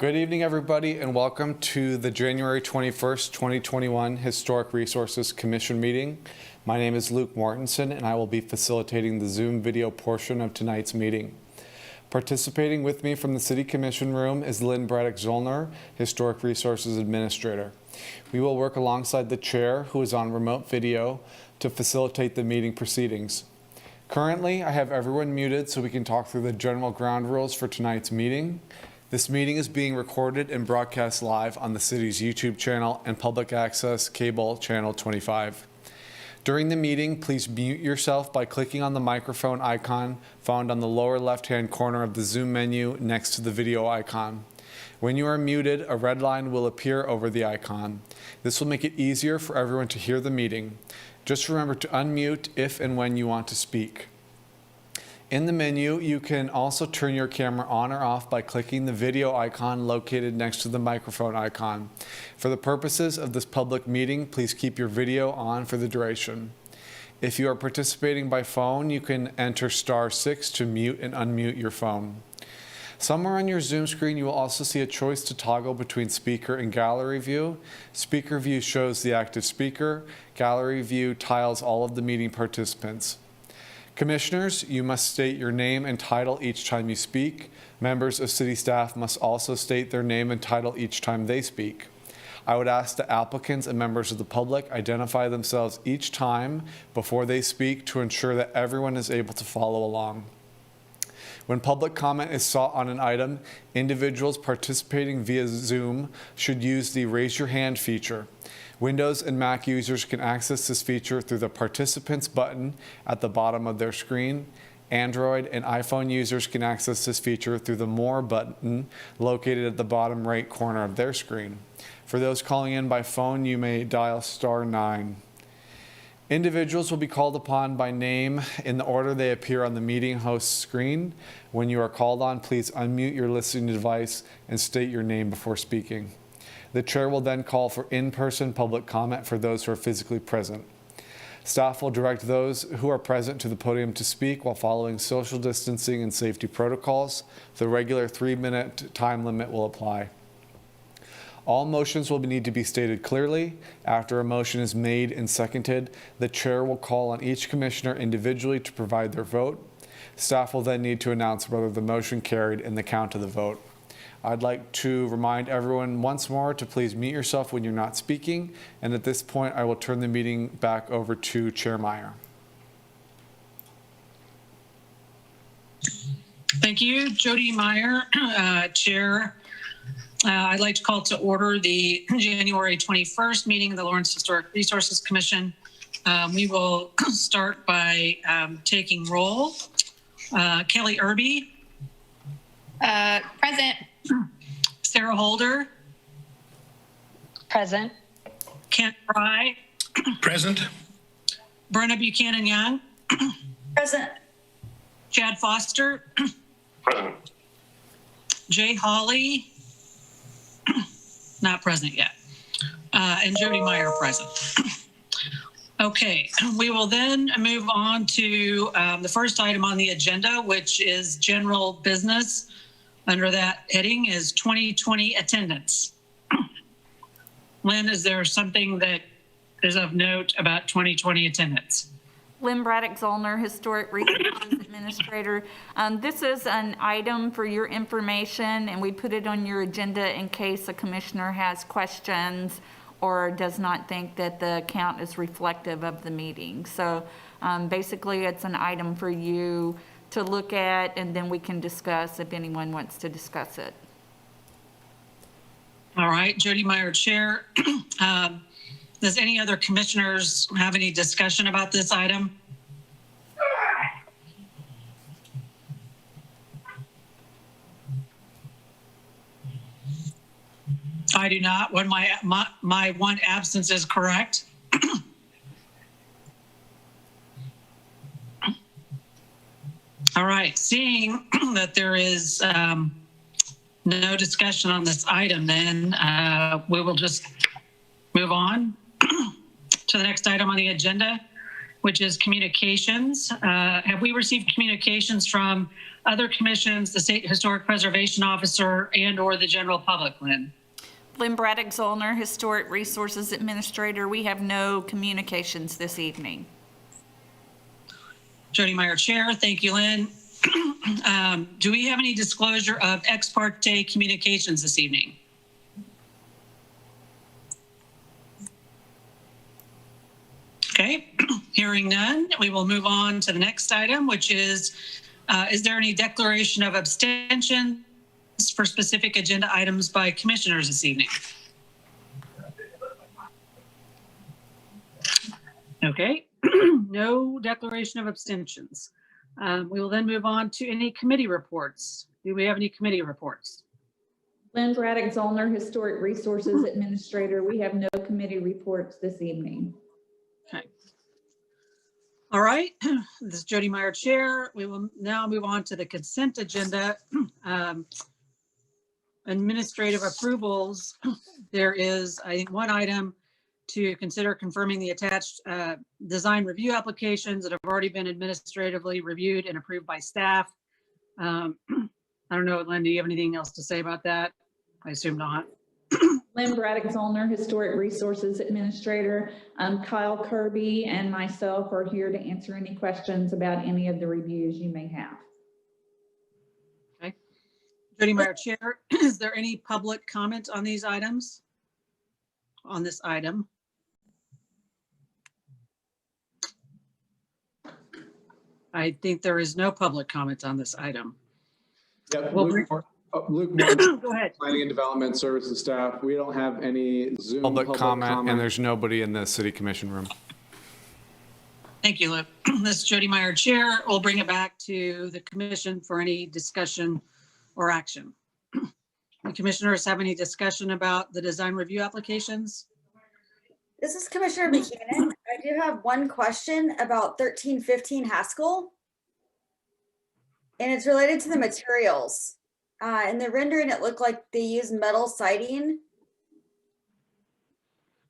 Good evening, everybody, and welcome to the January 21st, 2021 Historic Resources Commission meeting. My name is Luke Mortensen, and I will be facilitating the Zoom video portion of tonight's meeting. Participating with me from the City Commission room is Lynne Braddock Zollner, Historic Resources Administrator. We will work alongside the chair, who is on remote video, to facilitate the meeting proceedings. Currently, I have everyone muted so we can talk through the general ground rules for tonight's meeting. This meeting is being recorded and broadcast live on the city's YouTube channel and public access cable channel 25. During the meeting, please mute yourself by clicking on the microphone icon found on the lower left-hand corner of the Zoom menu next to the video icon. When you are muted, a red line will appear over the icon. This will make it easier for everyone to hear the meeting. Just remember to unmute if and when you want to speak. In the menu, you can also turn your camera on or off by clicking the video icon located next to the microphone icon. For the purposes of this public meeting, please keep your video on for the duration. If you are participating by phone, you can enter *6 to mute and unmute your phone. Somewhere on your Zoom screen, you will also see a choice to toggle between speaker and gallery view. Speaker view shows the active speaker. Gallery view tiles all of the meeting participants. Commissioners, you must state your name and title each time you speak. Members of city staff must also state their name and title each time they speak. I would ask the applicants and members of the public identify themselves each time before they speak to ensure that everyone is able to follow along. When public comment is sought on an item, individuals participating via Zoom should use the Raise Your Hand feature. Windows and Mac users can access this feature through the Participants button at the bottom of their screen. Android and iPhone users can access this feature through the More button located at the bottom right corner of their screen. For those calling in by phone, you may dial *9. Individuals will be called upon by name in the order they appear on the meeting host screen. When you are called on, please unmute your listening device and state your name before speaking. The chair will then call for in-person public comment for those who are physically present. Staff will direct those who are present to the podium to speak while following social distancing and safety protocols. The regular 3-minute time limit will apply. All motions will need to be stated clearly. After a motion is made and seconded, the chair will call on each commissioner individually to provide their vote. Staff will then need to announce whether the motion carried in the count of the vote. I'd like to remind everyone once more to please mute yourself when you're not speaking. And at this point, I will turn the meeting back over to Chair Meyer. Thank you, Jody Meyer, Chair. I'd like to call to order the January 21st meeting of the Lawrence Historic Resources Commission. We will start by taking roll. Kelly Irby. Present. Sarah Holder. Present. Kent Fry. Present. Brenna Buchanan Young. Present. Chad Foster. Present. Jay Holley. Not present yet. And Jody Meyer present. Okay, we will then move on to the first item on the agenda, which is general business. Under that heading is 2020 attendance. Lynn, is there something that is of note about 2020 attendance? Lynne Braddock Zollner, Historic Resources Administrator. This is an item for your information, and we put it on your agenda in case a commissioner has questions or does not think that the count is reflective of the meeting. So basically, it's an item for you to look at, and then we can discuss if anyone wants to discuss it. All right, Jody Meyer, Chair. Does any other commissioners have any discussion about this item? I do not. When my one absence is correct. All right, seeing that there is no discussion on this item, then we will just move on to the next item on the agenda, which is communications. Have we received communications from other commissions, the State Historic Preservation Officer, and/or the general public, Lynn? Lynne Braddock, Zollner, Historic Resources Administrator. We have no communications this evening. Jody Meyer, Chair. Thank you, Lynn. Do we have any disclosure of ex parte communications this evening? Okay, hearing none, we will move on to the next item, which is there any declaration of abstention for specific agenda items by commissioners this evening? Okay, no declaration of abstentions. We will then move on to any committee reports. Do we have any committee reports? Lynne Braddock, Zollner, Historic Resources Administrator. We have no committee reports this evening. Okay. All right, this is Jody Meyer, Chair. We will now move on to the consent agenda. Administrative approvals. There is, I think, one item to consider confirming the attached design review applications that have already been administratively reviewed and approved by staff. I don't know, Lynn, do you have anything else to say about that? I assume not. Lynne Braddock, Zollner, Historic Resources Administrator. Kyle Kirby and myself are here to answer any questions about any of the reviews you may have. Okay. Jody Meyer, Chair. Is there any public comment on these items? On this item? I think there is no public comment on this item. Yep, Well, Luke Morton, Go ahead. Planning and Development Services staff. We don't have any Zoom public comment, and there's nobody in the city commission room. Thank you, Luke. This is Jody Meyer, Chair. We'll bring it back to the commission for any discussion or action. The commissioners have any discussion about the design review applications? This is Commissioner Buchanan. I do have one question about 1315 Haskell. And it's related to the materials. In the rendering, it looked like they use metal siding.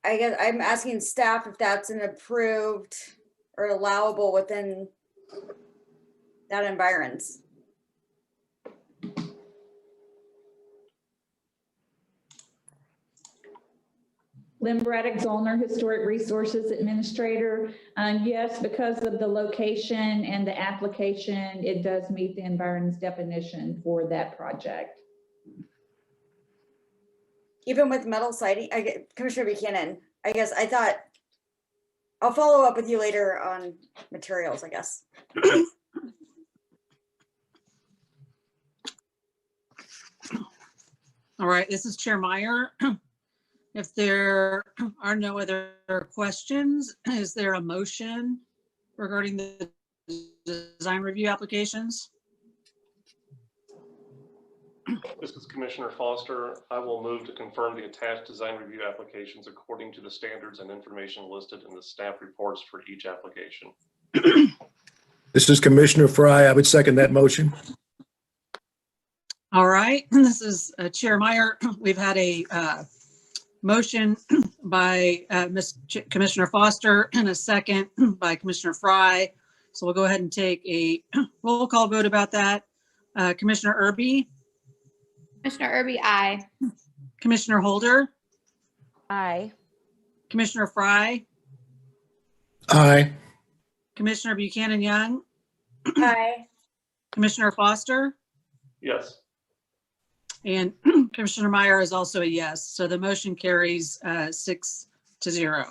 I guess I'm asking staff if that's an approved or allowable within that environs. Lynne Braddock, Zollner, Historic Resources Administrator. Yes, because of the location and the application, it does meet the environs definition for that project. Even with metal siding, Commissioner Buchanan, I guess I thought, I'll follow up with you later on materials, I guess. All right, this is Chair Meyer. If there are no other questions, is there a motion regarding the design review applications? This is Commissioner Foster. I will move to confirm the attached design review applications according to the standards and information listed in the staff reports for each application. This is Commissioner Fry. I would second that motion. All right, this is Chair Meyer. We've had a motion by Commissioner Foster and a second by Commissioner Fry. So we'll go ahead and take a roll call vote about that. Commissioner Irby? Commissioner Irby, aye. Commissioner Holder? Aye. Commissioner Fry? Aye. Commissioner Buchanan Young? Hi. Commissioner Foster? Yes. And Commissioner Meyer is also a yes. So the motion carries 6-0.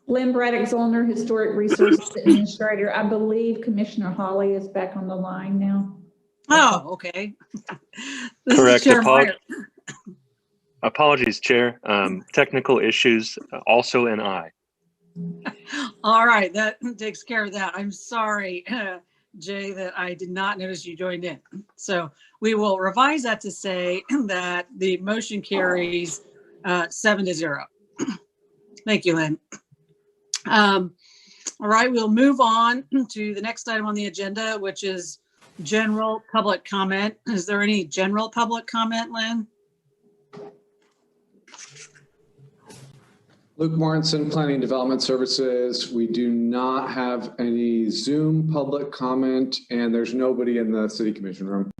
Lynne Braddock, Zollner, Historic Resources Administrator. I believe Commissioner Holley is back on the line now. Oh, okay. This is Correct. Chair Meyer. Apologies, Chair. Technical issues, also an aye. All right, that takes care of that. I'm sorry, Jay, that I did not notice you joined in. So we will revise that to say that the motion carries 7-0. Thank you, Lynn. All right, we'll move on to the next item on the agenda, which is general public comment. Is there any general public comment, Lynn? Luke Mortensen, Planning and Development Services. We do not have any Zoom public comment, and there's nobody in the City Commission room.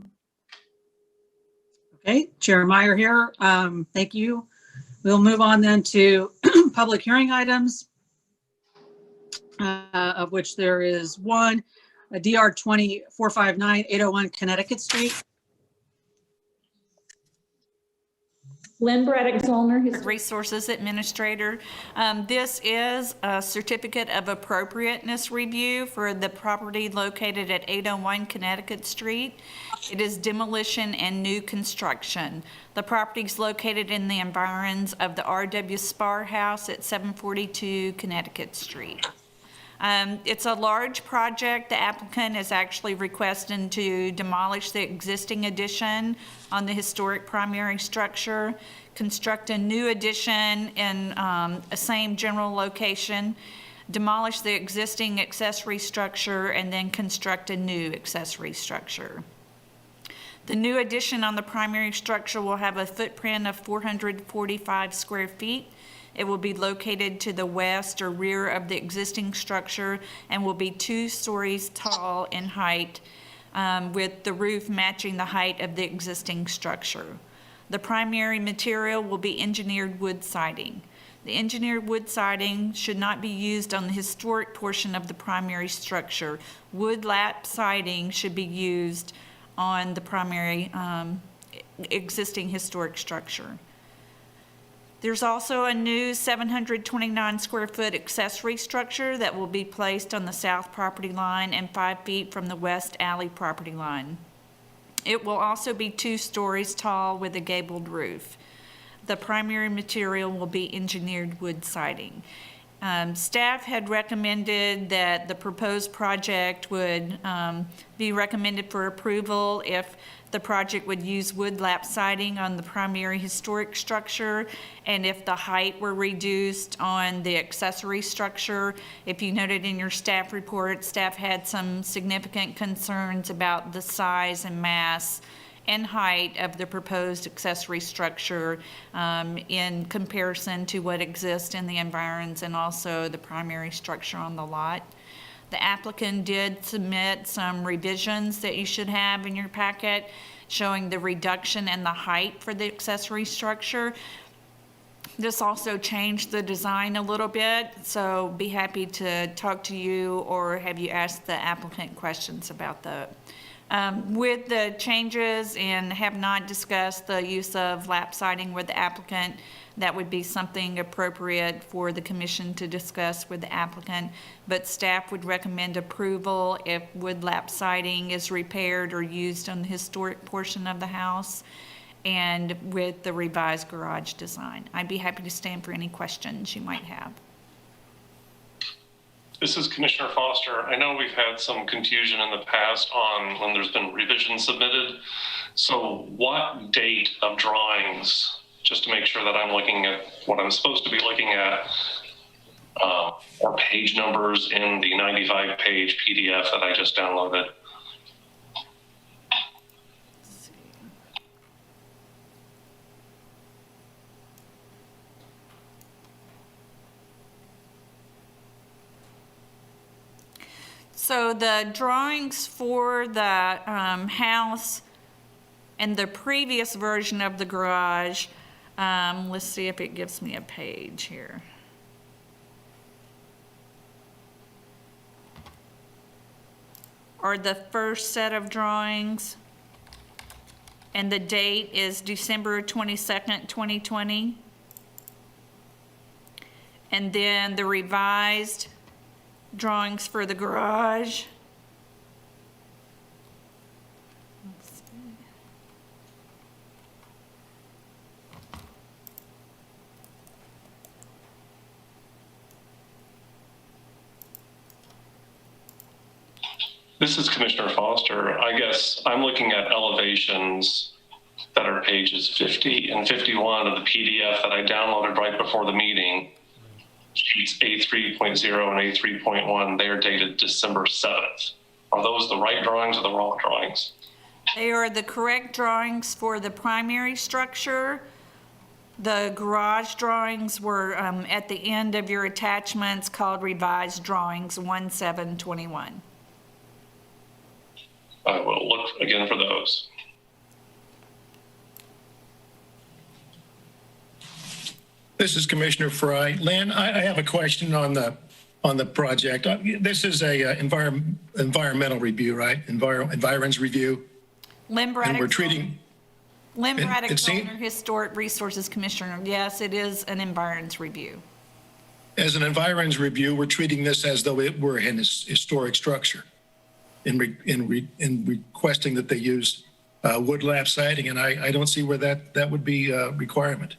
Okay, Chair Meyer here. Thank you. We'll move on then to public hearing items, of which there is one, a DR 20459 801 Connecticut Street. Lynne Braddock, Zollner, Resources Administrator. This is a certificate of appropriateness review for the property located at 801 Connecticut Street. It is demolition and new construction. The property is located in the environs of the R.W. Sparr house at 742 Connecticut Street. It's a large project. The applicant is actually requesting to demolish the existing addition on the historic primary structure, construct a new addition in a same general location, demolish the existing accessory structure, and then construct a new accessory structure. The new addition on the primary structure will have a footprint of 445 square feet. It will be located to the west or rear of the existing structure and will be 2 stories tall in height, with the roof matching the height of the existing structure. The primary material will be engineered wood siding. The engineered wood siding should not be used on the historic portion of the primary structure. Wood lap siding should be used on the primary existing historic structure. There's also a new 729 square foot accessory structure that will be placed on the south property line and 5 feet from the west alley property line. It will also be 2 stories tall with a gabled roof. The primary material will be engineered wood siding. Staff had recommended that the proposed project would be recommended for approval if the project would use wood lap siding on the primary historic structure, and if the height were reduced on the accessory structure. If you noted in your staff report, staff had some significant concerns about the size and mass and height of the proposed accessory structure in comparison to what exists in the environs and also the primary structure on the lot. The applicant did submit some revisions that you should have in your packet showing the reduction in the height for the accessory structure. This also changed the design a little bit, so be happy to talk to you or have you ask the applicant questions about that. With the changes and have not discussed the use of lap siding with the applicant, that would be something appropriate for the commission to discuss with the applicant, but staff would recommend approval if wood lap siding is repaired or used on the historic portion of the house and with the revised garage design. I'd be happy to stand for any questions you might have. This is Commissioner Foster. I know we've had some confusion in the past on when there's been revisions submitted. So what date of drawings, just to make sure that I'm looking at what I'm supposed to be looking at, or page numbers in the 95-page PDF that I just downloaded? So the drawings for the house and the previous version of the garage, let's see if it gives me a page here. Are the first set of drawings, and the date is December 22nd, 2020. And then the revised drawings for the garage. Let's see. This is Commissioner Foster. I guess I'm looking at elevations that are pages 50 and 51 of the PDF that I downloaded right before the meeting. Sheets A3.0 and A3.1, they are dated December 7th. Are those the right drawings or the wrong drawings? They are the correct drawings for the primary structure. The garage drawings were at the end of your attachments called revised drawings 1721. I will look again for those. This is Commissioner Fry. Lynn, I have a question on the project. This is a environmental review, right? Environs review. Lynne Braddock. And we're treating, Lynne Braddock, it seems- Zollner, Historic Resources Commissioner. Yes, it is an environs review. as an environs review, we're treating this as though it were an historic structure in requesting that they use wood lap siding, and I don't see where that would be a requirement.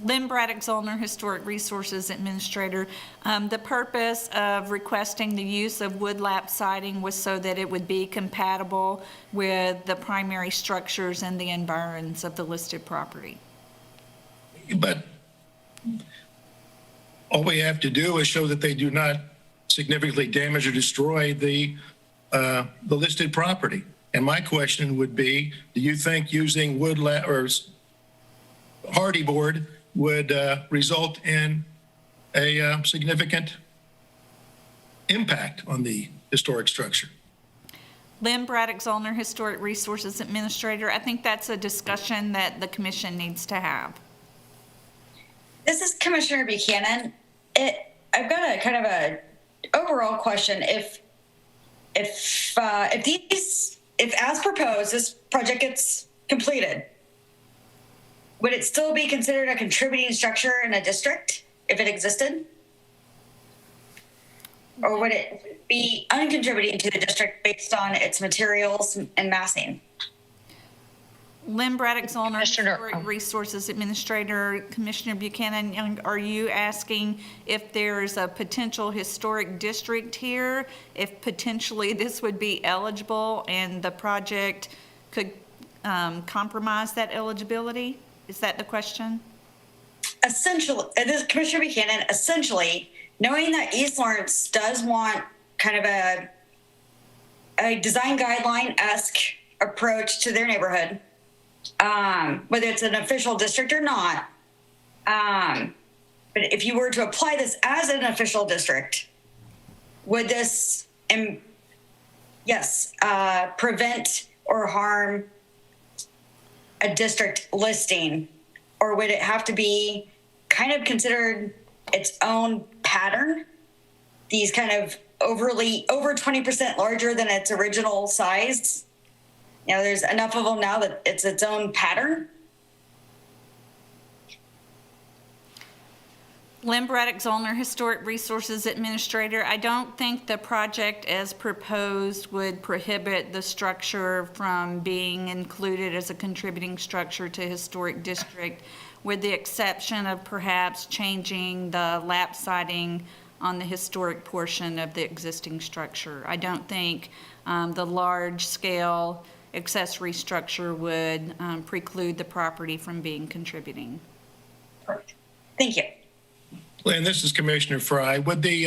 Lynne Braddock, Zollner, Historic Resources Administrator. The purpose of requesting the use of wood lap siding was so that it would be compatible with the primary structures and the environs of the listed property. But all we have to do is show that they do not significantly damage or destroy the listed property. And my question would be, do you think using wood lap or hardy board would result in a significant impact on the historic structure? Lynne Braddock, Zollner, Historic Resources Administrator. I think that's a discussion that the commission needs to have. This is Commissioner Buchanan. I've got a kind of a overall question. If as proposed, this project gets completed, would it still be considered a contributing structure in a district if it existed? Or would it be uncontributing to the district based on its materials and massing? Lynne Braddock, Zollner, Commissioner- Historic Resources Administrator. Commissioner Buchanan, are you asking if there's a potential historic district here, if potentially this would be eligible and the project could compromise that eligibility? Is that the question? Essentially, this is Commissioner Buchanan, essentially, knowing that East Lawrence does want kind of a design guideline-esque approach to their neighborhood, whether it's an official district or not. But if you were to apply this as an official district, would this, prevent or harm a district listing? Or would it have to be kind of considered its own pattern? These kind of over 20% larger than its original size. You know, there's enough of them now that it's its own pattern. Lynne Braddock, Zollner, Historic Resources Administrator. I don't think the project as proposed would prohibit the structure from being included as a contributing structure to historic district, with the exception of perhaps changing the lap siding on the historic portion of the existing structure. I don't think the large-scale accessory structure would preclude the property from being contributing. Perfect. Thank you. And this is Commissioner Fry. Would the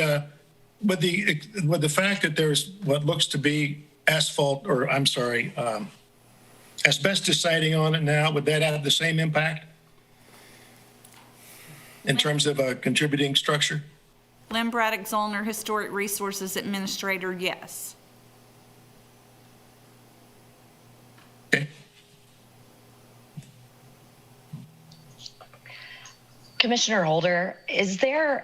fact that there's what looks to be asbestos siding on it now, would that have the same impact in terms of a contributing structure? Lynne Braddock, Zollner, Historic Resources Administrator, yes. Okay. Commissioner Holder, is there,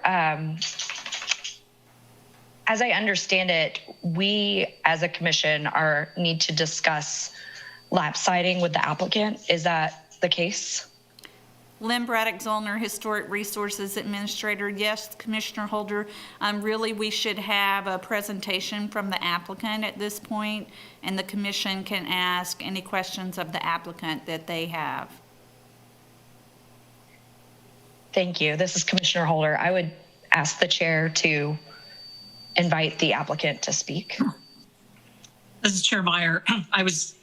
as I understand it, we as a commission need to discuss lap siding with the applicant. Is that the case? Lynne Braddock, Zollner, Historic Resources Administrator, yes. Commissioner Holder, really we should have a presentation from the applicant at this point, and the commission can ask any questions of the applicant that they have. Thank you. This is Commissioner Holder. I would ask the chair to invite the applicant to speak. This is Chair Meyer. I was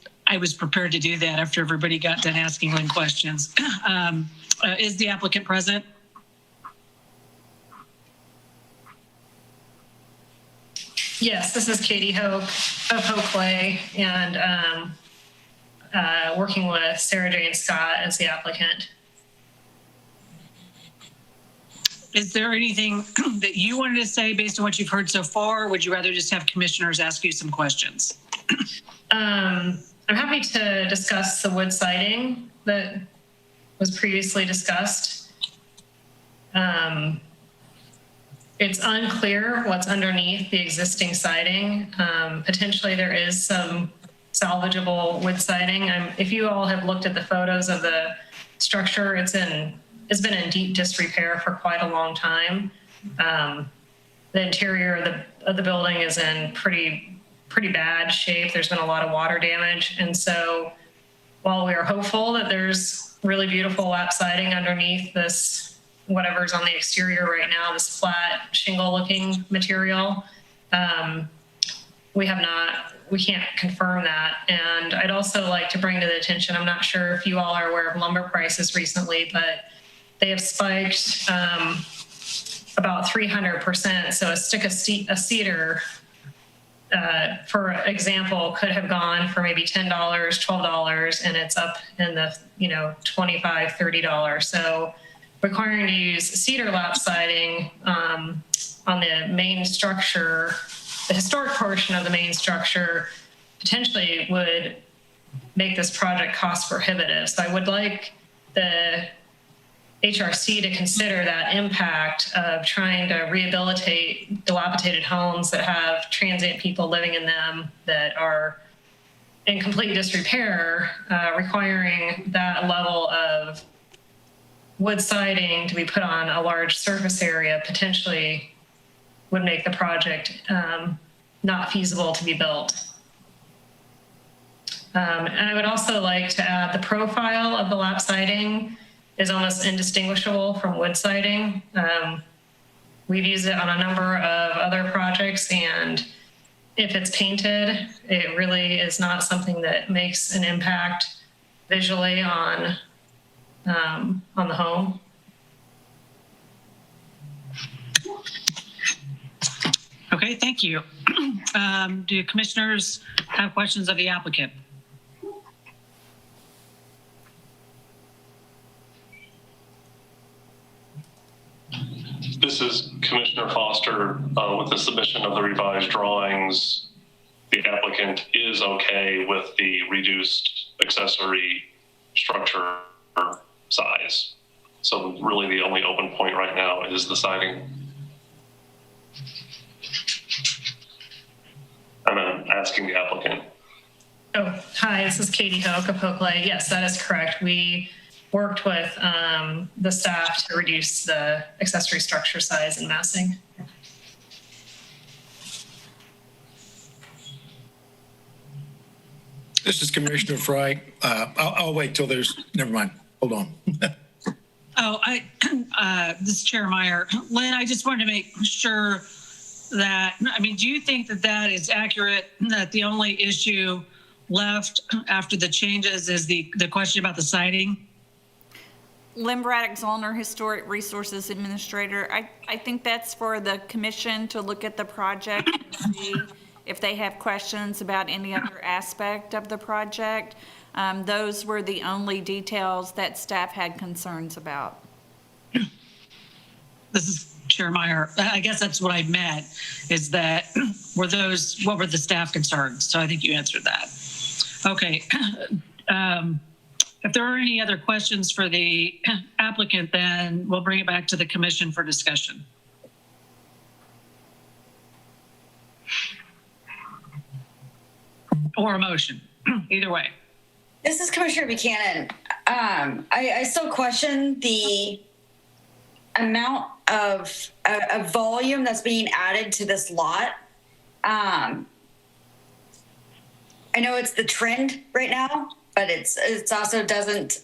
prepared to do that after everybody got done asking Lynn questions. Is the applicant present? Yes, this is Katie Hoke of Hoke and working with Sarah Jane Scott as the applicant. Is there anything that you wanted to say based on what you've heard so far? Or would you rather just have commissioners ask you some questions? I'm happy to discuss the wood siding that was previously discussed. It's unclear what's underneath the existing siding. Potentially there is some salvageable wood siding. If you all have looked at the photos of the structure, it's been in deep disrepair for quite a long time. The interior of the building is in pretty bad shape. There's been a lot of water damage. And so while we are hopeful that there's really beautiful lap siding underneath this, whatever's on the exterior right now, this flat shingle looking material, we can't confirm that. And I'd also like to bring to the attention, I'm not sure if you all are aware of lumber prices recently, but they have spiked about 300%. So a stick of cedar, for example, could have gone for maybe $10, $12, and it's up in the $25, $30. So requiring to use cedar lap siding on the main structure, the historic portion of the main structure, potentially would make this project cost prohibitive. So I would like the HRC to consider that impact of trying to rehabilitate dilapidated homes that have transient people living in them that are in complete disrepair, requiring that level of wood siding to be put on a large surface area potentially would make the project not feasible to be built. And I would also like to add the profile of the lap siding is almost indistinguishable from wood siding. We've used it on a number of other projects, and if it's painted, it really is not something that makes an impact visually on the home. Okay, thank you. Do commissioners have questions of the applicant? This is Commissioner Foster. With the submission of the revised drawings, the applicant is okay with the reduced accessory structure size. So really the only open point right now is the siding. And I'm asking the applicant. Oh, hi, this is Katie Hoke of Hoke. Yes, that is correct. We worked with the staff to reduce the accessory structure size and massing. This is Commissioner Fry. I'll wait till never mind. Hold on. This is Chair Meyer. Lynn, I just wanted to make sure that, do you think that is accurate, that the only issue left after the changes is the question about the siding? Lynne Braddock, Zollner, Historic Resources Administrator. I think that's for the commission to look at the project and see if they have questions about any other aspect of the project. Those were the only details that staff had concerns about. This is Chair Meyer. I guess that's what I meant, is that what were the staff concerns? So I think you answered that. Okay. If there are any other questions for the applicant, then we'll bring it back to the commission for discussion. Or a motion, either way. This is Commissioner Buchanan. I still question the amount of volume that's being added to this lot. I know it's the trend right now, but it's also doesn't,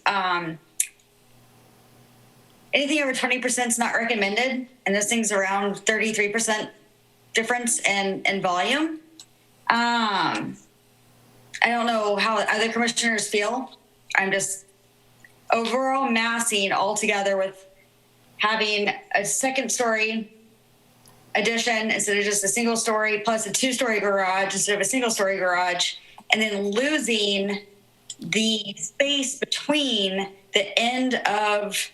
anything over 20% is not recommended. And this thing's around 33% difference in volume. I don't know how other commissioners feel. I'm just overall massing all together with having a second story addition instead of just a single story, plus a 2-story garage instead of a single story garage, and then losing the space between the end of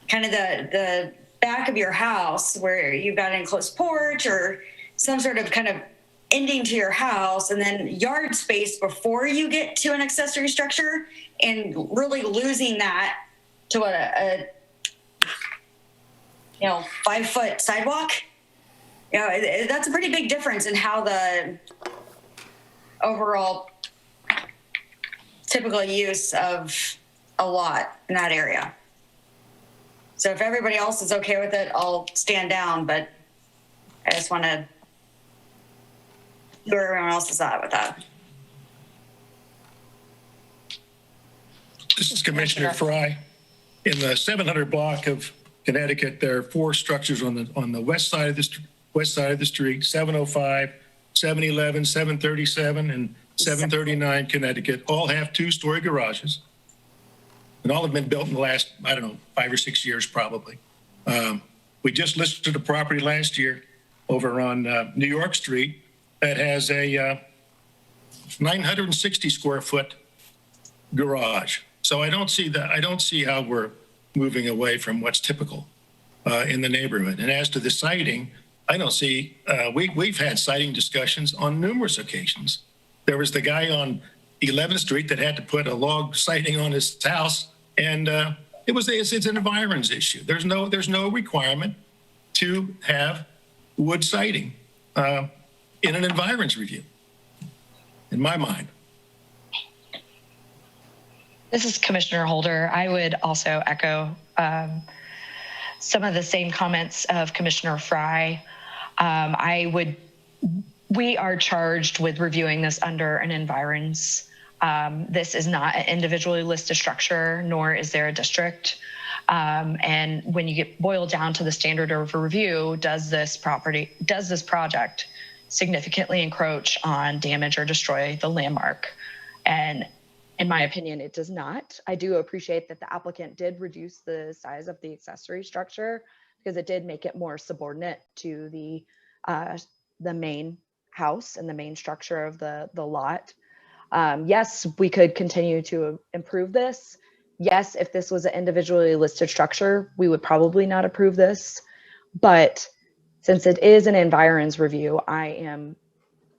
kind of the back of your house where you've got an enclosed porch or some sort of kind of ending to your house, and then yard space before you get to an accessory structure, and really losing that to what a 5-foot sidewalk. That's a pretty big difference in how the overall typical use of a lot in that area. So if everybody else is okay with it, I'll stand down, but I just want to see where everyone else is at with that. This is Commissioner Fry. In the 700 block of Connecticut, there are 4 structures on the west side of the street: 705, 711, 737, and 739 Connecticut. All have 2-story garages, and all have been built in the last, 5 or 6 years probably. We just listed a property last year over on New York Street that has a 960 square foot garage. So I don't see that. I don't see how we're moving away from what's typical in the neighborhood. And as to the siding, I don't see. We've had siding discussions on numerous occasions. There was the guy on 11th Street that had to put a log siding on his house, and it's an environs issue. There's no requirement to have wood siding in an environs review, in my mind. This is Commissioner Holder. I would also echo some of the same comments of Commissioner Fry. We are charged with reviewing this under an environs. This is not an individually listed structure, nor is there a district. And when you get boiled down to the standard of review, does this project significantly encroach on, damage, or destroy the landmark? And in my opinion, it does not. I do appreciate that the applicant did reduce the size of the accessory structure because it did make it more subordinate to the main house and the main structure of the lot. Yes, we could continue to improve this. Yes, if this was an individually listed structure, we would probably not approve this. But since it is an environs review, I am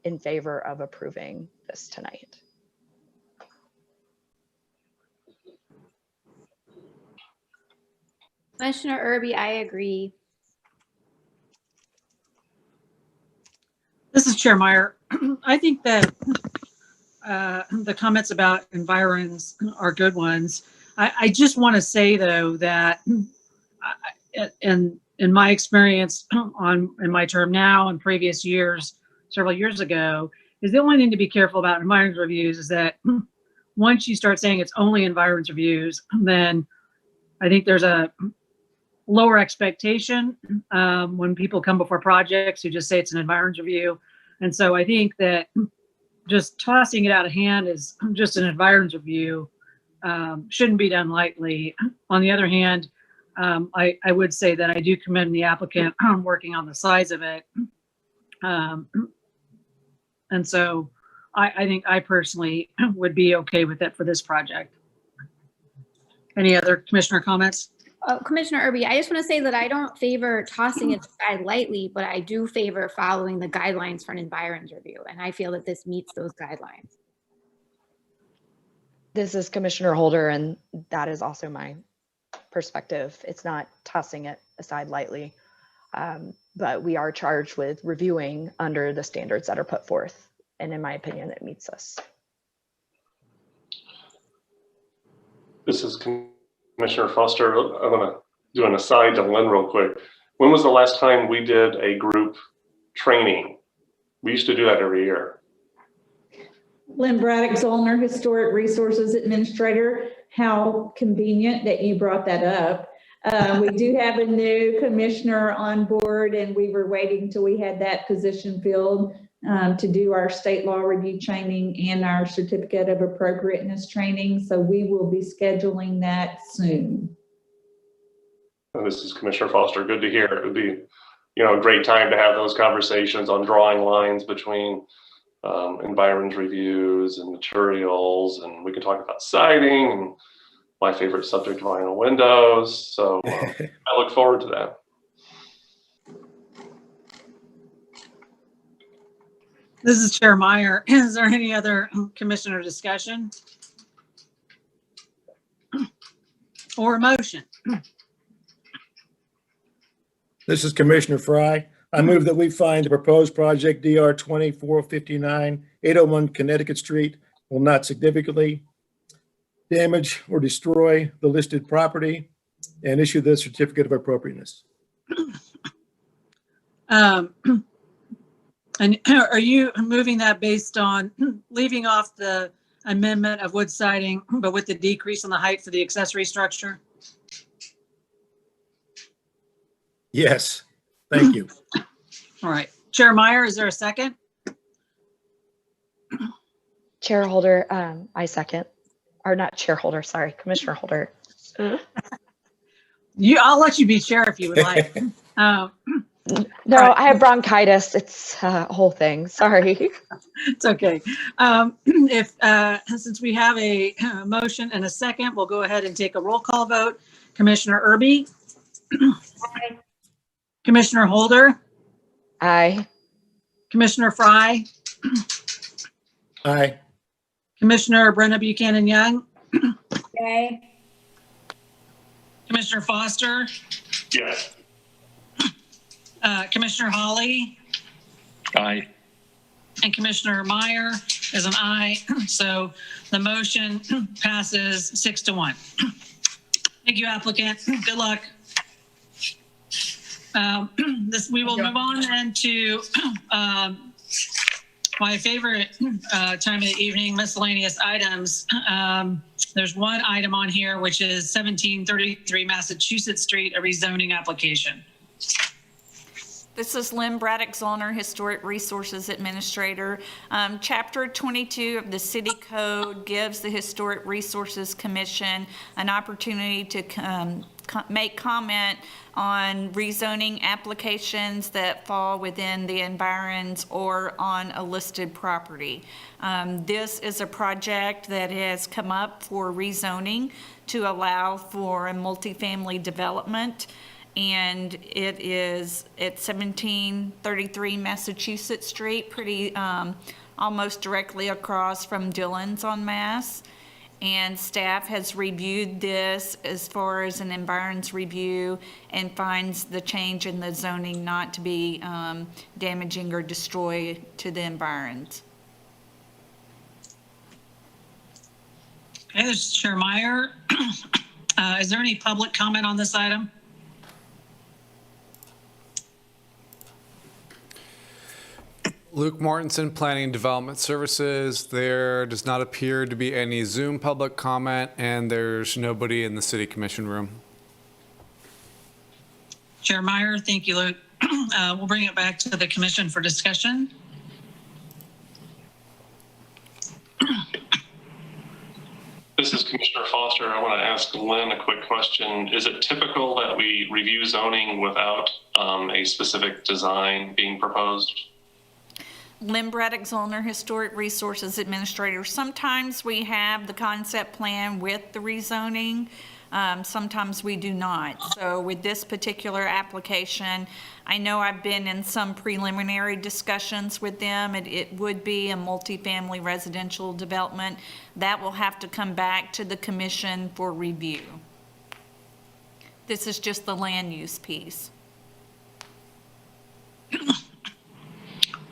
in favor of approving this tonight. Commissioner Irby, I agree. This is Chair Meyer. I think that the comments about environs are good ones. I just want to say, though, that in my experience in my term now and previous years, several years ago, is the only thing to be careful about environs reviews is that once you start saying it's only environs reviews, then I think there's a lower expectation when people come before projects who just say it's an environs review. And so I think that just tossing it out of hand as just an environs review shouldn't be done lightly. On the other hand, I would say that I do commend the applicant on working on the size of it. And so I think I personally would be okay with it for this project. Any other commissioner comments? Commissioner Irby, I just want to say that I don't favor tossing it aside lightly, but I do favor following the guidelines for an environs review. And I feel that this meets those guidelines. This is Commissioner Holder, and that is also my perspective. It's not tossing it aside lightly, but we are charged with reviewing under the standards that are put forth. And in my opinion, it meets us. This is Commissioner Foster. I'm going to do an aside to Lynne real quick. When was the last time we did a group training? We used to do that every year. Lynne Braddock, Zollner, Historic Resources Administrator. How convenient that you brought that up. We do have a new commissioner on board, and we were waiting till we had that position filled to do our state law review training and our certificate of appropriateness training. So we will be scheduling that soon. And this is Commissioner Foster. Good to hear. It would be, a great time to have those conversations on drawing lines between environs reviews and materials, and we can talk about siding and my favorite subject, vinyl windows. So I look forward to that. This is Chair Meyer. Is there any other commissioner discussion? Or a motion? This is Commissioner Fry. I move that we find the proposed project DR 2459 801 Connecticut Street will not significantly damage or destroy the listed property and issue the certificate of appropriateness. And are you moving that based on leaving off the amendment of wood siding, but with the decrease in the height for the accessory structure? Yes, thank you. All right. Chair Meyer, is there a second? Chair Holder, I second. Or not Chair Holder, sorry, Commissioner Holder. I'll let you be chair if you would like. No, I have bronchitis. It's a whole thing. Sorry. It's okay. Since we have a motion and a second, we'll go ahead and take a roll call vote. Commissioner Irby? Aye. Commissioner Holder? Aye. Commissioner Fry? Aye. Commissioner Brenna Buchanan Young? Yay. Commissioner Foster? Yes. Commissioner Holley? Aye. And Commissioner Meyer is an aye. So the motion passes 6-1. Thank you, applicant. Good luck. We will move on then to my favorite time of the evening, miscellaneous items. There's one item on here, which is 1733 Massachusetts Street, a rezoning application. This is Lynne, Braddock, Zollner, Historic Resources Administrator. Chapter 22 of the City Code gives the Historic Resources Commission an opportunity to make comment on rezoning applications that fall within the environs or on a listed property. This is a project that has come up for rezoning to allow for a multifamily development. And it is at 1733 Massachusetts Street, pretty almost directly across from Dillon's on Mass. And staff has reviewed this as far as an environs review and finds the change in the zoning not to be damaging or destroy to the environs. Okay, this is Chair Meyer. Is there any public comment on this item? Luke Mortensen, Planning and Development Services. There does not appear to be any Zoom public comment, and there's nobody in the City Commission room. Chair Meyer, thank you, Luke. We'll bring it back to the commission for discussion. This is Commissioner Foster. I want to ask Lynn a quick question. Is it typical that we review zoning without a specific design being proposed? Lynne, Braddock, Zollner, Historic Resources Administrator. Sometimes we have the concept plan with the rezoning. Sometimes we do not. So with this particular application, I know I've been in some preliminary discussions with them. It would be a multifamily residential development. That will have to come back to the commission for review. This is just the land use piece.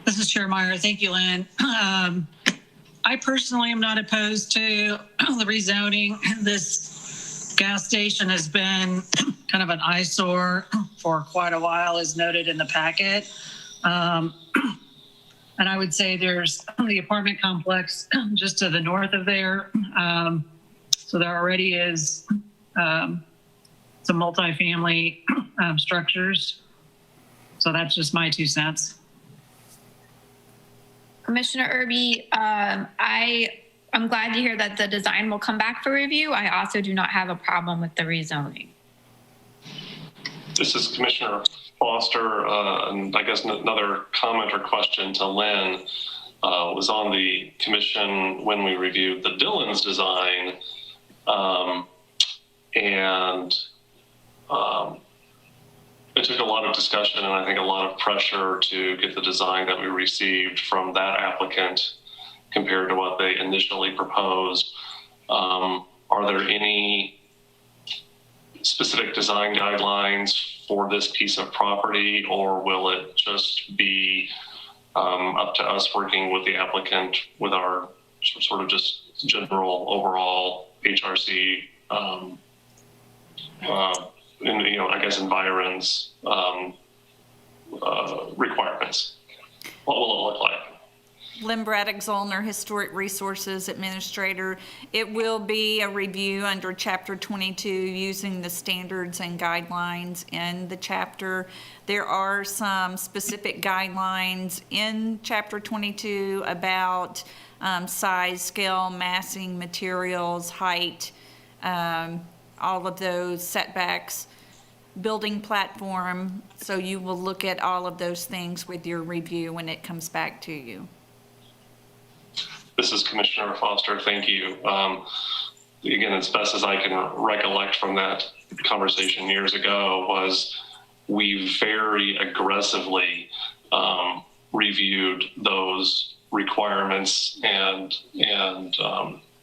This is Chair Meyer. Thank you, Lynn. I personally am not opposed to the rezoning. This gas station has been kind of an eyesore for quite a while, as noted in the packet. And I would say there's the apartment complex just to the north of there. So there already is some multifamily structures. So that's just my 2 cents. Commissioner Irby, I'm glad to hear that the design will come back for review. I also do not have a problem with the rezoning. This is Commissioner Foster, and I guess another comment or question to Lynn was on the commission when we reviewed the Dillon's design, it took a lot of discussion and I think a lot of pressure to get the design that we received from that applicant compared to what they initially proposed. Are there any specific design guidelines for this piece of property, or will it just be up to us working with the applicant with our sort of just general overall HRC, I guess environs requirements? What will it look like? Lynne Braddock, Zollner, Historic Resources Administrator. It will be a review under Chapter 22 using the standards and guidelines in the chapter. There are some specific guidelines in Chapter 22 about size, scale, massing, materials, height, all of those setbacks, building platform. So you will look at all of those things with your review when it comes back to you. This is Commissioner Foster. Thank you. Again, as best as I can recollect from that conversation years ago, was we very aggressively reviewed those requirements and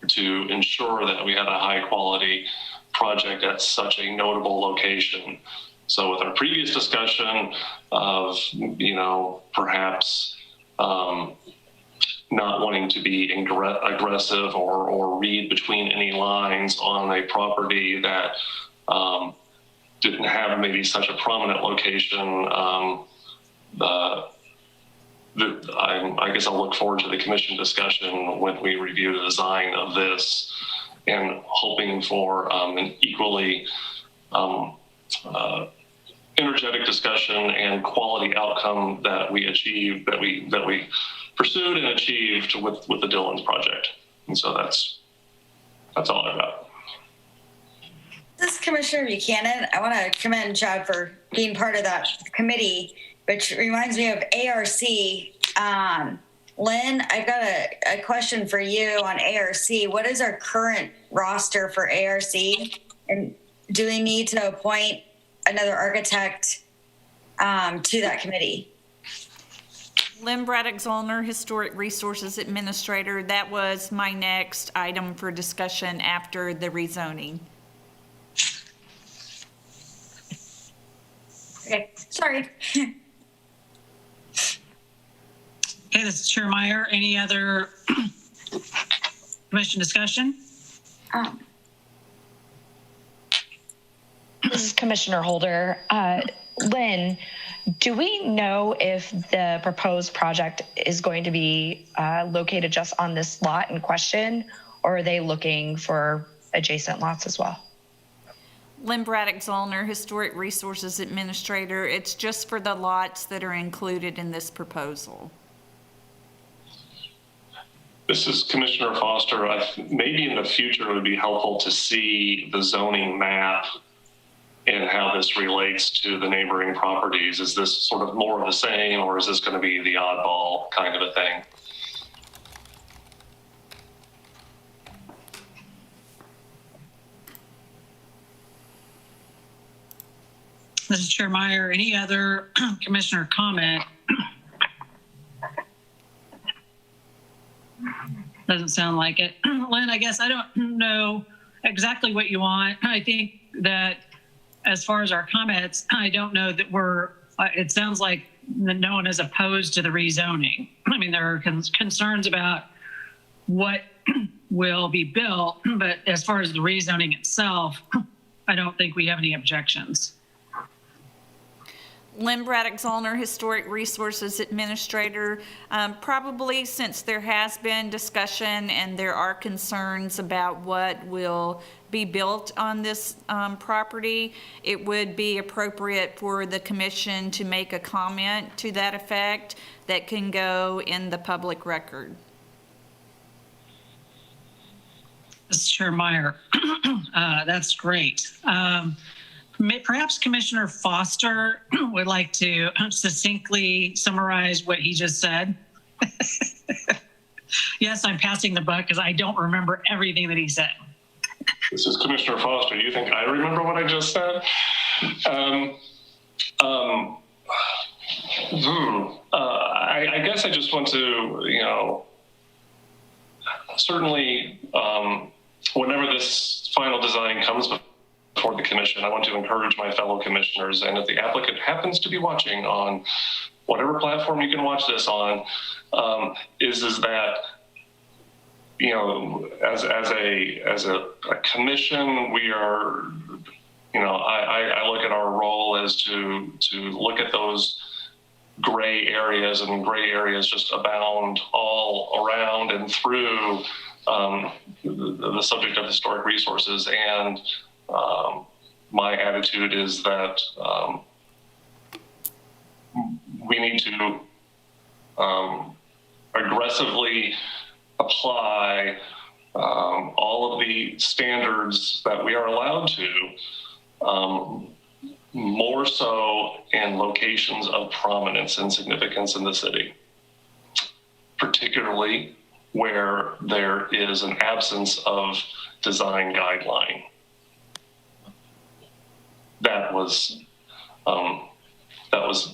to ensure that we had a high quality project at such a notable location. So with our previous discussion of, perhaps not wanting to be aggressive or read between any lines on a property that didn't have maybe such a prominent location, I guess I'll look forward to the commission discussion when we review the design of this, and hoping for an equally energetic discussion and quality outcome that we achieved, that we pursued and achieved with the Dillon's project. And so that's all I've got. This is Commissioner Buchanan. I want to commend Chad for being part of that committee, which reminds me of ARC. Lynn, I've got a question for you on ARC. What is our current roster for ARC? And do we need to appoint another architect to that committee? Lynne Braddock, Zollner, Historic Resources Administrator. That was my next item for discussion after the rezoning. Okay, sorry. Okay, this is Chair Meyer. Any other commission discussion? This is Commissioner Holder. Lynn, do we know if the proposed project is going to be located just on this lot in question, or are they looking for adjacent lots as well? Lynne Braddock, Zollner, Historic Resources Administrator. It's just for the lots that are included in this proposal. This is Commissioner Foster. Maybe in the future it would be helpful to see the zoning map and how this relates to the neighboring properties. Is this sort of more of the same, or is this going to be the oddball kind of a thing? This is Chair Meyer. Any other commissioner comment? Doesn't sound like it. Lynn, I guess I don't know exactly what you want. I think that as far as our comments, I don't know that it sounds like no one is opposed to the rezoning. I mean, there are concerns about what will be built, but as far as the rezoning itself, I don't think we have any objections. Lynne Braddock, Zollner, Historic Resources Administrator. Probably since there has been discussion and there are concerns about what will be built on this property, it would be appropriate for the commission to make a comment to that effect that can go in the public record. Mr. Meyer, that's great. Perhaps Commissioner Foster would like to succinctly summarize what he just said. Yes, I'm passing the buck because I don't remember everything that he said. This is Commissioner Foster. You think I remember what I just said? I guess I just want to, certainly, whenever this final design comes before the commission, I want to encourage my fellow commissioners, and if the applicant happens to be watching on whatever platform you can watch this on, is that, as a commission, we are, I look at our role as to look at those gray areas, and gray areas just abound all around and through the subject of historic resources. And my attitude is that we need to aggressively apply all of the standards that we are allowed to, more so in locations of prominence and significance in the city, particularly where there is an absence of design guideline. That was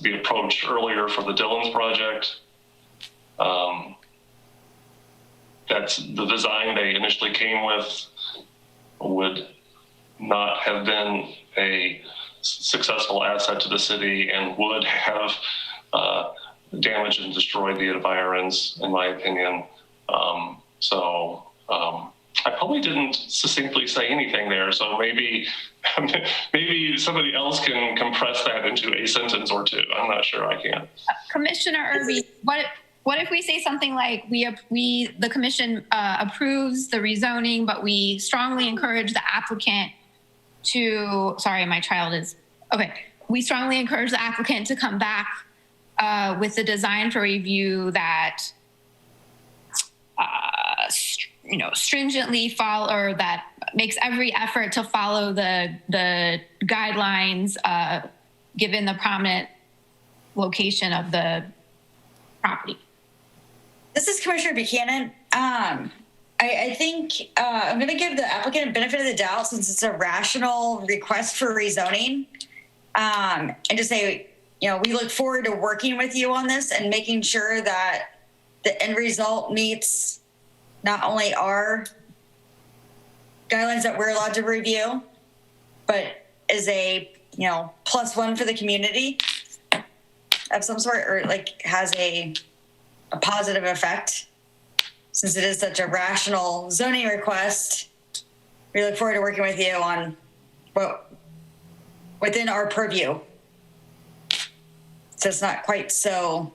the approach earlier for the Dillon's project. That's the design they initially came with would not have been a successful asset to the city and would have damaged and destroyed the environs, in my opinion. I probably didn't succinctly say anything there, so maybe somebody else can compress that into a sentence or two. I'm not sure I can. Commissioner Irby, what if we say something like the commission approves the rezoning, but we strongly encourage the applicant to, sorry, my child is, okay. We strongly encourage the applicant to come back with the design for review that, stringently follow, or that makes every effort to follow the guidelines given the prominent location of the property. This is Commissioner Buchanan. I think I'm going to give the applicant a benefit of the doubt since it's a rational request for rezoning. And to say, we look forward to working with you on this and making sure that the end result meets not only our guidelines that we're allowed to review, but is a, +1 for the community of some sort, or like has a positive effect. Since it is such a rational zoning request, we look forward to working with you on what within our purview. So it's not quite so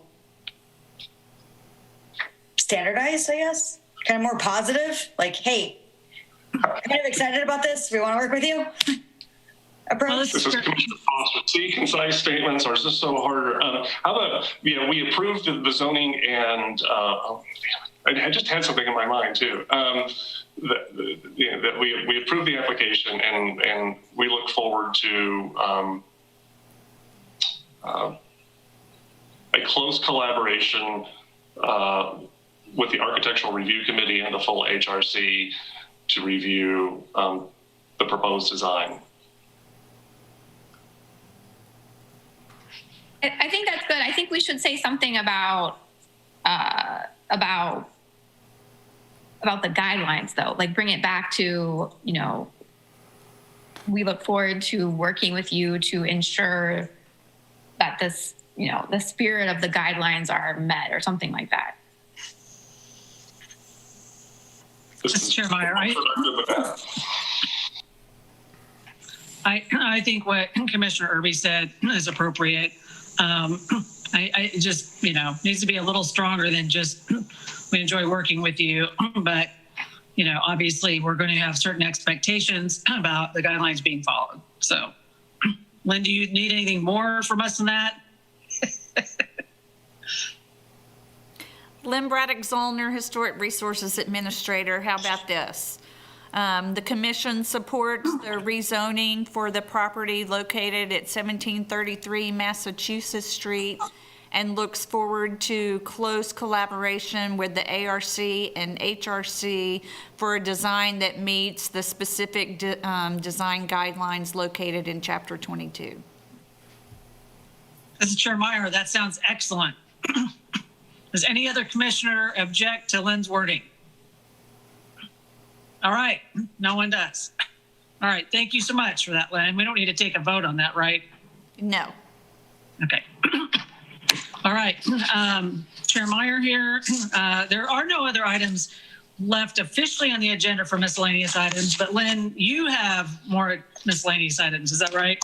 standardized, I guess. Kind of more positive, like, hey, I'm kind of excited about this. We want to work with you. Approach. This is Commissioner Foster. See, concise statements are just so hard. How about, we approved the zoning and, I just had something in my mind too. That we approved the application and we look forward to a close collaboration with the Architectural Review Committee and the full HRC to review the proposed design. I think that's good. I think we should say something about the guidelines, though. Like, bring it back to, we look forward to working with you to ensure that this, the spirit of the guidelines are met, or something like that. Mr. Chair Meyer, I think what Commissioner Irby said is appropriate. I just, needs to be a little stronger than just, we enjoy working with you, but, obviously we're going to have certain expectations about the guidelines being followed. So, Lynne, do you need anything more from us than that? Lynne Braddock, Zollner, Historic Resources Administrator. How about this? The commission supports the rezoning for the property located at 1733 Massachusetts Street and looks forward to close collaboration with the ARC and HRC for a design that meets the specific design guidelines located in Chapter 22. This is Chair Meyer. That sounds excellent. Does any other commissioner object to Lynne's wording? All right, no one does. All right, thank you so much for that, Lynne. We don't need to take a vote on that, right? No. Okay. All right, Chair Meyer here. There are no other items left officially on the agenda for miscellaneous items, but Lynne, you have more miscellaneous items, is that right?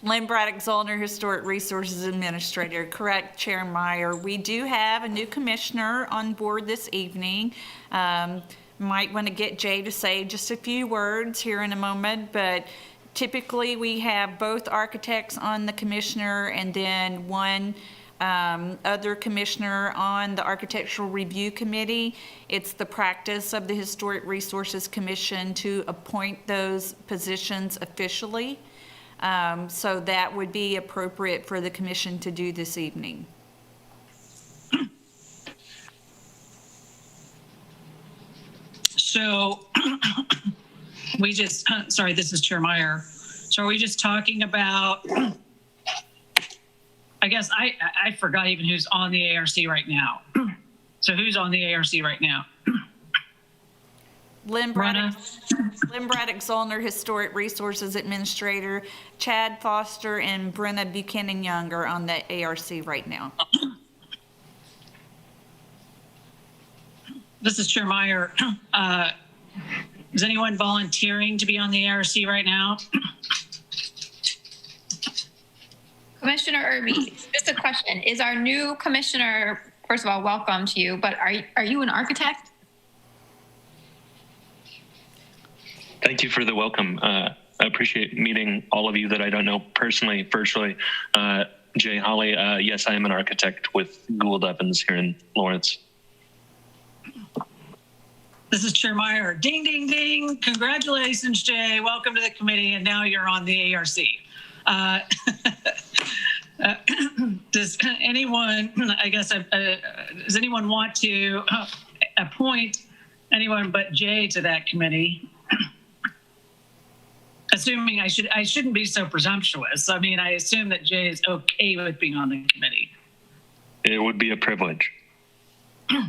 Lynne Braddock Zollner, Historic Resources Administrator. Correct, Chair Meyer. We do have a new commissioner on board this evening. Might want to get Jay to say just a few words here in a moment, but typically we have both architects on the commissioner and then one other commissioner on the Architectural Review Committee. It's the practice of the Historic Resources Commission to appoint those positions officially. So that would be appropriate for the commission to do this evening. So we just, sorry, this is Chair Meyer. So are we just talking about, I guess I forgot even who's on the ARC right now. So who's on the ARC right now? Lynne Braddock Zollner, Historic Resources Administrator, Chad Foster, and Brenna Buchanan Young are on the ARC right now. This is Chair Meyer. Is anyone volunteering to be on the ARC right now? Commissioner Irby, just a question. Is our new commissioner, first of all, welcome to you, but are you an architect? Thank you for the welcome. I appreciate meeting all of you that I don't know personally, virtually. Jay, Holley, yes, I am an architect with Gould Evans here in Lawrence. This is Chair Meyer. Ding, ding, ding. Congratulations, Jay. Welcome to the committee, and now you're on the ARC. Does anyone, I guess, does anyone want to appoint anyone but Jay to that committee? Assuming I shouldn't be so presumptuous. I mean, I assume that Jay is okay with being on the committee. It would be a privilege. All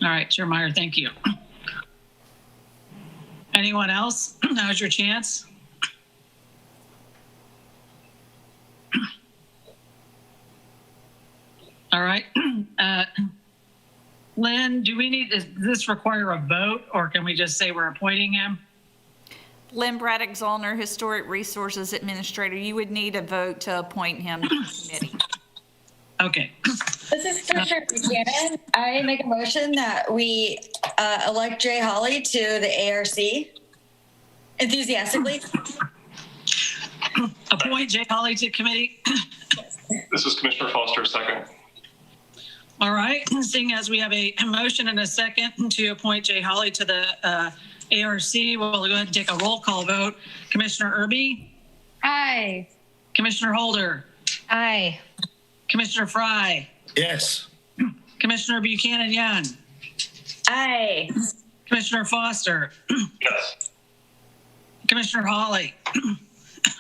right, Chair Meyer, thank you. Anyone else? Now's your chance. All right. Lynne, does this require a vote, or can we just say we're appointing him? Lynne Braddock Zollner, Historic Resources Administrator, you would need a vote to appoint him to the committee. Okay. This is Commissioner Buchanan. I make a motion that we elect Jay Holley to the ARC enthusiastically. Appoint Jay Holley to committee. This is Commissioner Foster, second. All right. Seeing as we have a motion and a second to appoint Jay Holley to the ARC, we'll go ahead and take a roll call vote. Commissioner Irby? Aye. Commissioner Holder? Aye. Commissioner Fry? Yes. Commissioner Buchanan Young? Aye. Commissioner Foster? Yes. Commissioner Holley?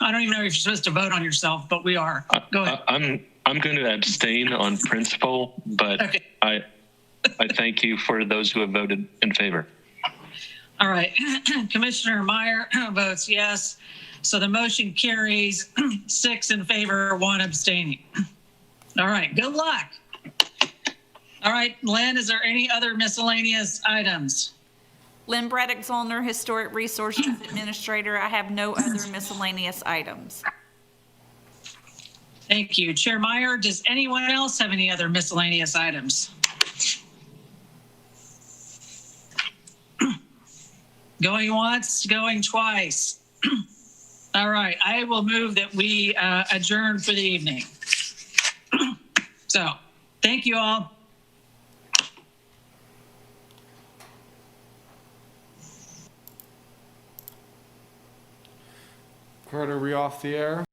I don't even know if you're supposed to vote on yourself, but we are. Go ahead. I'm going to abstain on principle, but Okay. I thank you for those who have voted in favor. All right. Commissioner Meyer votes yes. So the motion carries 6 in favor, 1 abstaining. All right. Good luck. All right. Lynne, is there any other miscellaneous items? Lynne Braddock Zollner, Historic Resources Administrator. I have no other miscellaneous items. Thank you. Chair Meyer, does anyone else have any other miscellaneous items? Going once, going twice. All right, I will move that we adjourn for the evening. So, thank you all. Carter, are we off the air?